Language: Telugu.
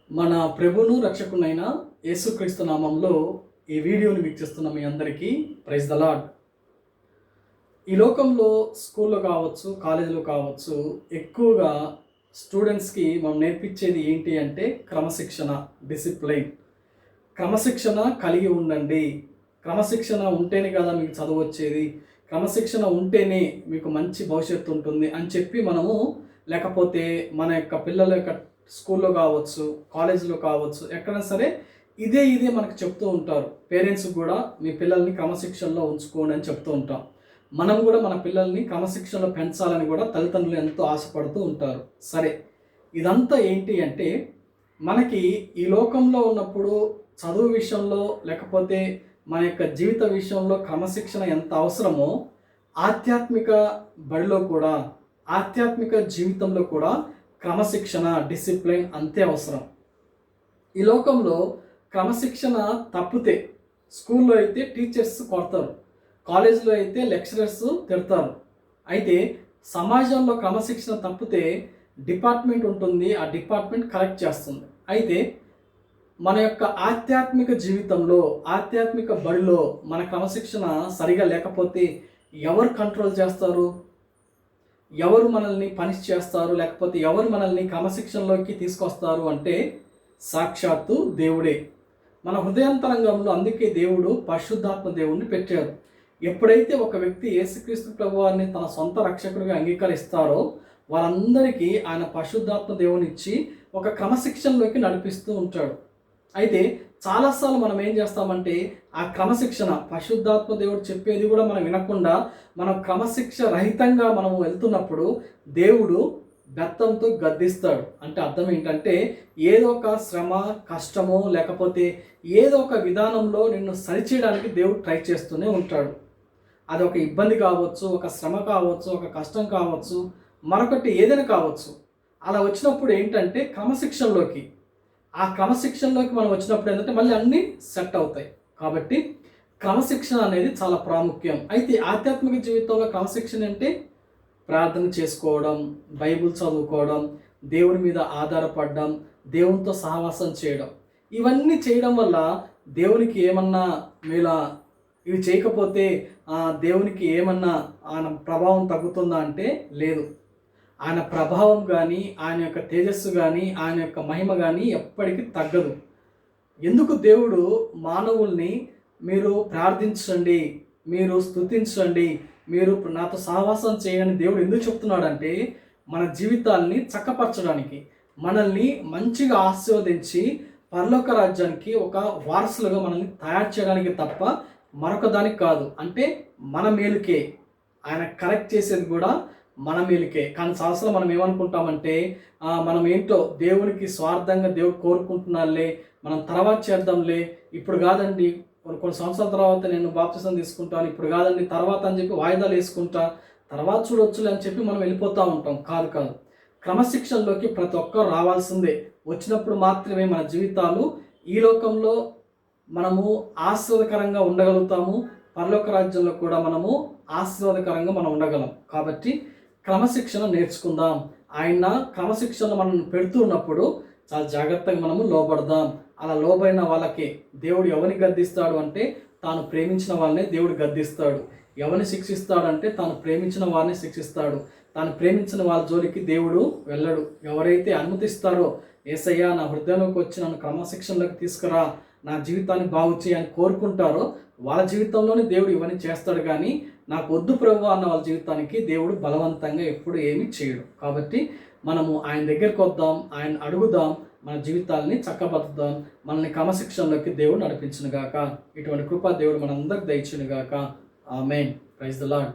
మన ప్రభును రక్షకునైన యేసుక్రీస్తు నామంలో ఈ వీడియోని వీక్షిస్తున్న మీ అందరికీ ప్రైజ్ ద లార్డ్. ఈ లోకంలో స్కూల్లో కావచ్చు, కాలేజీలో కావచ్చు, ఎక్కువగా స్టూడెంట్స్కి మనం నేర్పించేది ఏంటి అంటే క్రమశిక్షణ, డిసిప్లైన్. క్రమశిక్షణ కలిగి ఉండండి, క్రమశిక్షణ ఉంటేనే కదా మీకు చదువు వచ్చేది, క్రమశిక్షణ ఉంటేనే మీకు మంచి భవిష్యత్తు ఉంటుంది అని చెప్పి మనము, లేకపోతే మన యొక్క పిల్లల యొక్క స్కూల్లో కావచ్చు, కాలేజీలో కావచ్చు, ఎక్కడైనా సరే ఇదే మనకు చెప్తూ ఉంటారు. పేరెంట్స్ కూడా మీ పిల్లల్ని క్రమశిక్షణలో ఉంచుకోండి అని చెప్తూ ఉంటాం. మనం కూడా మన పిల్లల్ని క్రమశిక్షణలో పెంచాలని కూడా తల్లిదండ్రులు ఎంతో ఆశపడుతూ ఉంటారు. సరే, ఇదంతా ఏంటి అంటే మనకి ఈ లోకంలో ఉన్నప్పుడు చదువు విషయంలో, లేకపోతే మన యొక్క జీవిత విషయంలో క్రమశిక్షణ ఎంత అవసరమో, ఆధ్యాత్మిక బడిలో కూడా, ఆధ్యాత్మిక జీవితంలో కూడా క్రమశిక్షణ, డిసిప్లైన్ అంతే అవసరం. ఈ లోకంలో క్రమశిక్షణ తప్పితే స్కూల్లో అయితే టీచర్స్ కొడతారు, కాలేజీలో అయితే లెక్చరర్స్ తిడతారు. అయితే సమాజంలో క్రమశిక్షణ తప్పితే డిపార్ట్మెంట్ ఉంటుంది, ఆ డిపార్ట్మెంట్ కరెక్ట్ చేస్తుంది. అయితే మన యొక్క ఆధ్యాత్మిక జీవితంలో, ఆధ్యాత్మిక బడిలో మన క్రమశిక్షణ సరిగా లేకపోతే ఎవరు కంట్రోల్ చేస్తారు? ఎవరు మనల్ని పనిష్ చేస్తారు? లేకపోతే ఎవరు మనల్ని క్రమశిక్షణలోకి తీసుకొస్తారు అంటే సాక్షాత్తు దేవుడే. మన హృదయాంతరంగంలో అందుకే దేవుడు పరిశుద్ధాత్మ దేవుడిని పెట్టారు. ఎప్పుడైతే ఒక వ్యక్తి యేసుక్రీస్తు ప్రభువారిని తన సొంత రక్షకుడిగా అంగీకరిస్తారో వారందరికీ ఆయన పరిశుద్ధాత్మ దేవుని ఇచ్చి ఒక క్రమశిక్షణలోకి నడిపిస్తూ ఉంటాడు. అయితే చాలాసార్లు మనం ఏం చేస్తామంటే ఆ క్రమశిక్షణ, పరిశుద్ధాత్మ దేవుడు చెప్పేది కూడా మనం వినకుండా మనం క్రమశిక్ష రహితంగా మనం వెళ్తున్నప్పుడు దేవుడు బెత్తంతో గద్దిస్తాడు. అంటే అర్థం ఏంటంటే ఏదో ఒక శ్రమ, కష్టమో, లేకపోతే ఏదో ఒక విధానంలో నిన్ను సరిచేయడానికి దేవుడు ట్రై చేస్తూనే ఉంటాడు. అది ఒక ఇబ్బంది కావచ్చు, ఒక శ్రమ కావచ్చు, ఒక కష్టం కావచ్చు, మరొకటి ఏదైనా కావచ్చు. అలా వచ్చినప్పుడు ఏంటంటే ఆ క్రమశిక్షణలోకి మనం వచ్చినప్పుడు ఏంటంటే మళ్ళీ అన్నీ సెట్ అవుతాయి. కాబట్టి క్రమశిక్షణ అనేది చాలా ప్రాముఖ్యం. అయితే ఆధ్యాత్మిక జీవితంలో క్రమశిక్షణ అంటే ప్రార్థన చేసుకోవడం, బైబిల్ చదువుకోవడం, దేవుని మీద ఆధారపడడం, దేవునితో సహవాసం చేయడం. ఇవన్నీ చేయడం వల్ల దేవునికి ఏమన్నా ఇవి చేయకపోతే దేవునికి ఏమన్నా ఆయన ప్రభావం తగ్గుతుందా అంటే లేదు. ఆయన ప్రభావం కానీ, ఆయన యొక్క తేజస్సు కానీ, ఆయన యొక్క మహిమ కానీ ఎప్పటికీ తగ్గదు. ఎందుకు దేవుడు మానవుల్ని మీరు ప్రార్థించండి, మీరు స్తుతించండి, మీరు నాతో సహవాసం చేయని దేవుడు ఎందుకు చెప్తున్నాడంటే మన జీవితాల్ని చక్కపరచడానికి, మనల్ని మంచిగా ఆశీర్వదించి పరలోక రాజ్యానికి ఒక వారసులుగా మనల్ని తయారు చేయడానికి తప్ప మరొక దానికి కాదు. అంటే మన మేలుకే. ఆయన కరెక్ట్ చేసేది కూడా మన మేలుకే. కానీ చాలాసార్లు మనం ఏమనుకుంటామంటే మనం ఏంటో దేవునికి స్వార్థంగా దేవుడు కోరుకుంటున్నాలే, మనం తర్వాత చేద్దాంలే, ఇప్పుడు కాదండి, కొన్ని సంవత్సరాల తర్వాత నేను బాప్తిసం తీసుకుంటాను, ఇప్పుడు కాదండి తర్వాత అని చెప్పి వాయిదాలు వేసుకుంటా, తర్వాత చూడొచ్చులే అని చెప్పి మనం వెళ్ళిపోతూ ఉంటాం. కాదు. క్రమశిక్షణలోకి ప్రతి ఒక్కరు రావాల్సిందే. వచ్చినప్పుడు మాత్రమే మన జీవితాలు ఈ లోకంలో మనము ఆశీర్వాదకరంగా ఉండగలుగుతాము, పరలోక రాజ్యంలో కూడా మనము ఆశీర్వాదకరంగా మనం ఉండగలం. కాబట్టి క్రమశిక్షణ నేర్చుకుందాం. ఆయన క్రమశిక్షణ మనం పెడుతూ ఉన్నప్పుడు చాలా జాగ్రత్తగా మనము లోబడదాం. అలా లోబడిన వాళ్ళకి దేవుడు ఎవరిని గద్దిస్తాడు అంటే తాను ప్రేమించిన వాళ్ళని దేవుడు గద్దిస్తాడు. ఎవరిని శిక్షిస్తాడంటే తాను ప్రేమించిన వారిని శిక్షిస్తాడు. తాను ప్రేమించిన వాళ్ళ జోలికి దేవుడు వెళ్ళడు. ఎవరైతే అనుమతిస్తారో, యేసయ్యా నా హృదయంలోకి వచ్చి నన్ను క్రమశిక్షణలోకి తీసుకురా, నా జీవితాన్ని బాగు చేయని కోరుకుంటారో వాళ్ళ జీవితంలోనే దేవుడు ఇవన్నీ చేస్తాడు. కానీ నాకు వద్దు ప్రభువా అన్న వాళ్ళ జీవితానికి దేవుడు బలవంతంగా ఎప్పుడు ఏమీ చేయడు. కాబట్టి మనము ఆయన దగ్గరికి వద్దాం, ఆయన అడుగుదాం, మన జీవితాలని చక్కబద్దుదాం, మనల్ని క్రమశిక్షణలోకి దేవుడు నడిపించునుగాక. ఇటువంటి కృపా దేవుడు మనందరికి దయచునుగాక. ఆమేన్. Praise the lord.